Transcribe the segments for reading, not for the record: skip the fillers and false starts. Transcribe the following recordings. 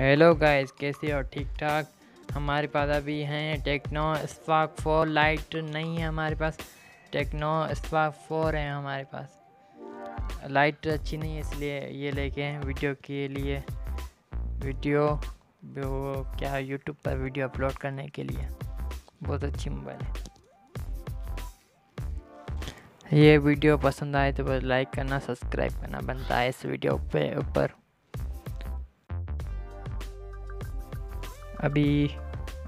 Hello guys, कैसे हो? ठीक ठाक। हमारे पास अभी हैं टेक्नो स्पार्क 4 लाइट नहीं है हमारे पास। टेक्नो स्पार्क 4 है हमारे पास। लाइट अच्छी नहीं है इसलिए ये लेके हैं वीडियो के लिए। वीडियो वो क्या यूट्यूब पर वीडियो अपलोड करने के लिए बहुत अच्छी मोबाइल है। ये वीडियो पसंद आए तो बस लाइक करना, सब्सक्राइब करना बनता है इस वीडियो पे ऊपर। अभी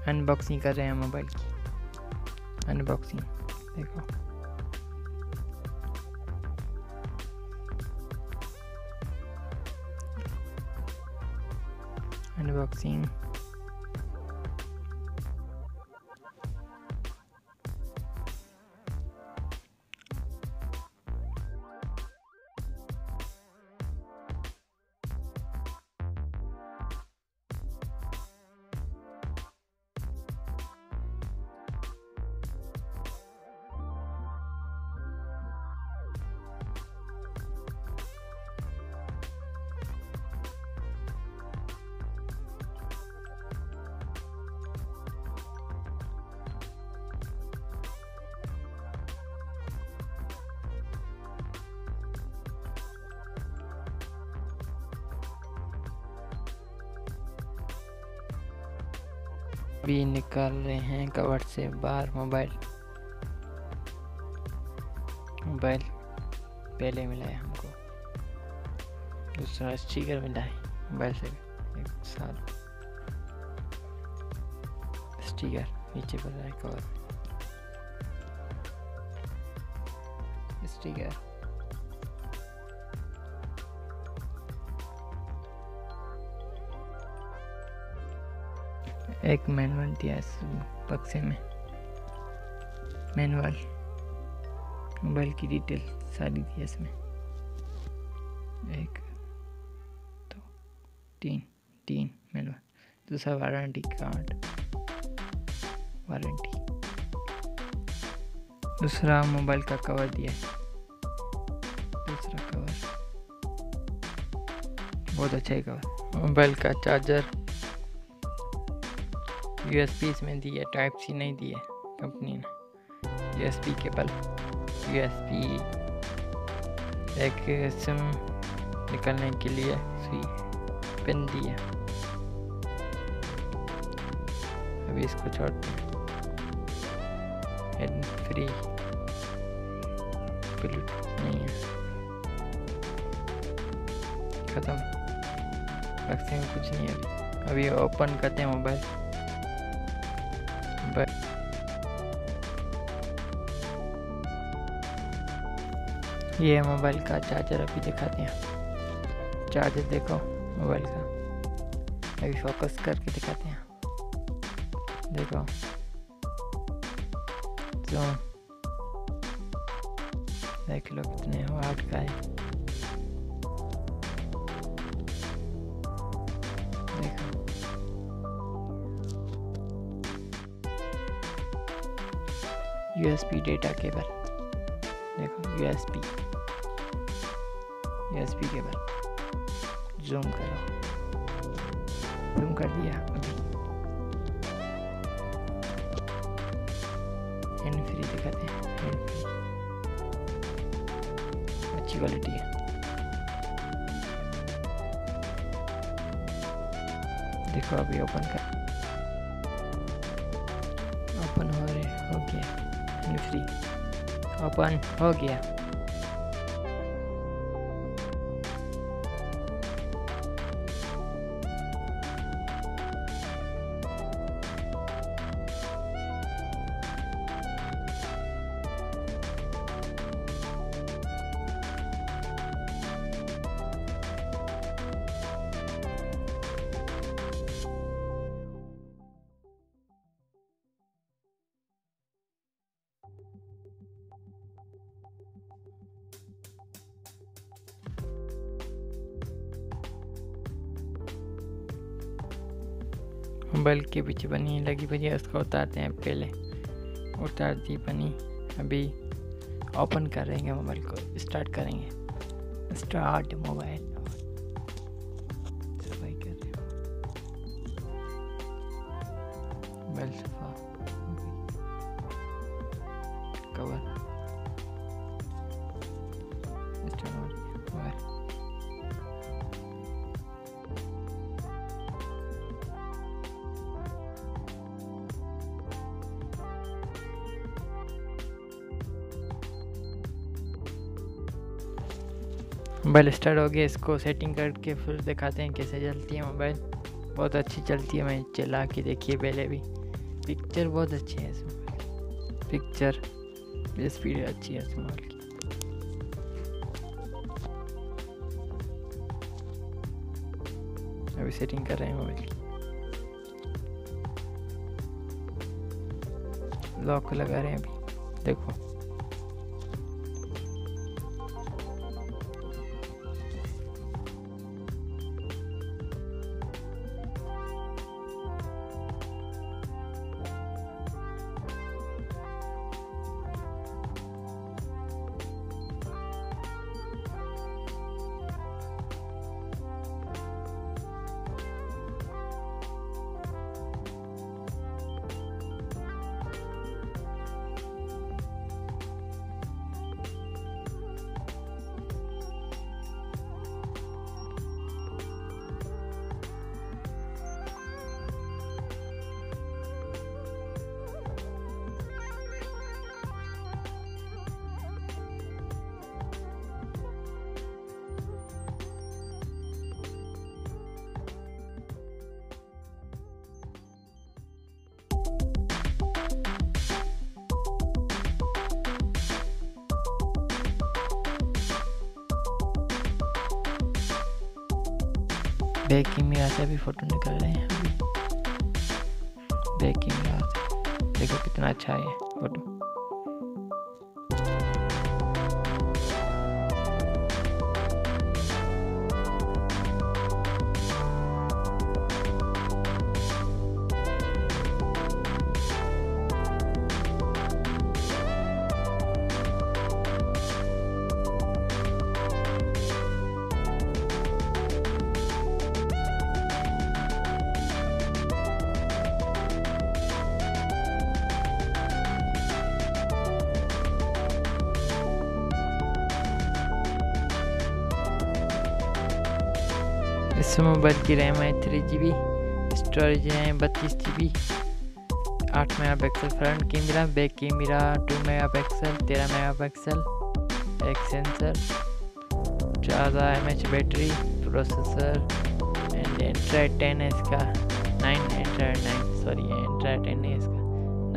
अनबॉक्सिंग कर रहे हैं मोबाइल की। अनबॉक्सिंग देखो। अनबॉक्सिंग भी निकाल रहे हैं कवर से बाहर। मोबाइल पहले मिला है हमको, दूसरा स्टिकर मिला है मोबाइल से। एक साल स्टिकर नीचे पर है, कवर स्टिकर। एक मैनुअल दिया इस बक्से में। मैनुअल मोबाइल की डिटेल सारी दी है इसमें। 1 2 3 मैनुअल। दूसरा वारंटी कार्ड, वारंटी। दूसरा मोबाइल का कवर दिया है। दूसरा कवर बहुत अच्छा है कवर। मोबाइल का चार्जर USB इसमें दी है, टाइप C नहीं दी है कंपनी ने। USB केबल, USB एक सिम निकालने के लिए सुई पिन दी है। अभी इसको छोड़ते हैं। हैंड फ्री, ब्लूटूथ नहीं है, खत्म। बक्से में कुछ नहीं है। अभी ओपन करते हैं मोबाइल। ये मोबाइल का चार्जर अभी दिखाते हैं। चार्जर देखो मोबाइल का, अभी फोकस करके दिखाते हैं। देखो तो देख लो कितने वाट का है। देखो USB डेटा केबल, देखो USB केबल। जूम करो, जूम कर दिया। अभी हैंड फ्री दिखाते हैं। हैंड फ्री अच्छी क्वालिटी है। देखो अभी ओपन कर, ओपन हो गया। हैंड फ्री ओपन हो गया। मोबाइल के पीछे पन्नी लगी हुई है, उसको उतारते हैं। पहले उतार दी पन्नी। अभी ओपन करेंगे मोबाइल को, स्टार्ट करेंगे। स्टार्ट मोबाइल सफाई कर रहे हैं। मोबाइल सफा कवर मोबाइल स्टार्ट हो गया। इसको सेटिंग करके फिर दिखाते हैं कैसे चलती है मोबाइल। बहुत अच्छी चलती है, मैं चला के देखिए पहले भी। पिक्चर बहुत अच्छी है इसमें, पिक्चर स्पीड अच्छी है इस मोबाइल की। अभी सेटिंग कर रहे हैं मोबाइल की, लॉक लगा रहे हैं अभी, देखो। बैक कैमरा से भी फोटो निकल रहे हैं अभी। बैक कैमरा से देखो कितना अच्छा है फोटो। इस मोबाइल की रैम है 3GB, स्टोरेज है 32GB, 8 megapixel front camera, back camera 2 megapixel, 13 megapixel, एक sensor, 14 mAh battery, processor and Android 10 है इसका, 9 एंड्रॉयड 9 सॉरी एंड्रॉयड 10 है इसका,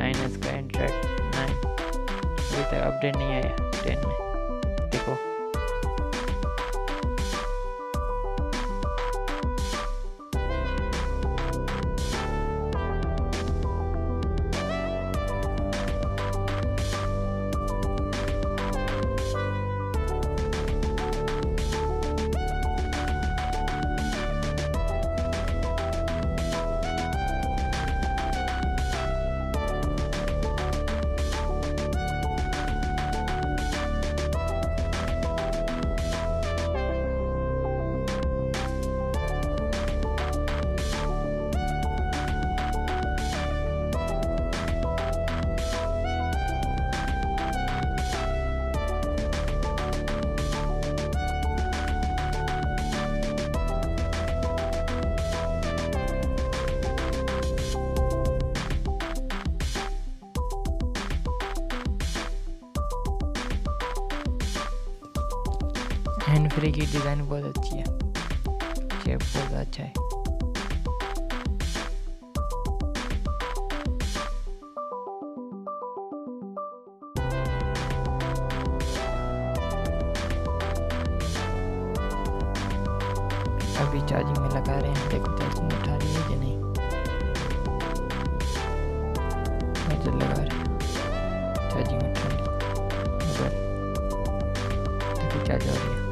9 है इसका एंड्रॉयड 9। अभी तक अपडेट नहीं आया 10 में, देखो। हैंड फ्री की डिज़ाइन बहुत अच्छी है, शेप बहुत अच्छा है। अभी चार्जिंग में लगा रहे हैं, देखो चार्जिंग उठा रही है कि नहीं। चार्जर लगा रहे हैं, चार्जिंग उठा रही है, देखो चार्ज हो रही है।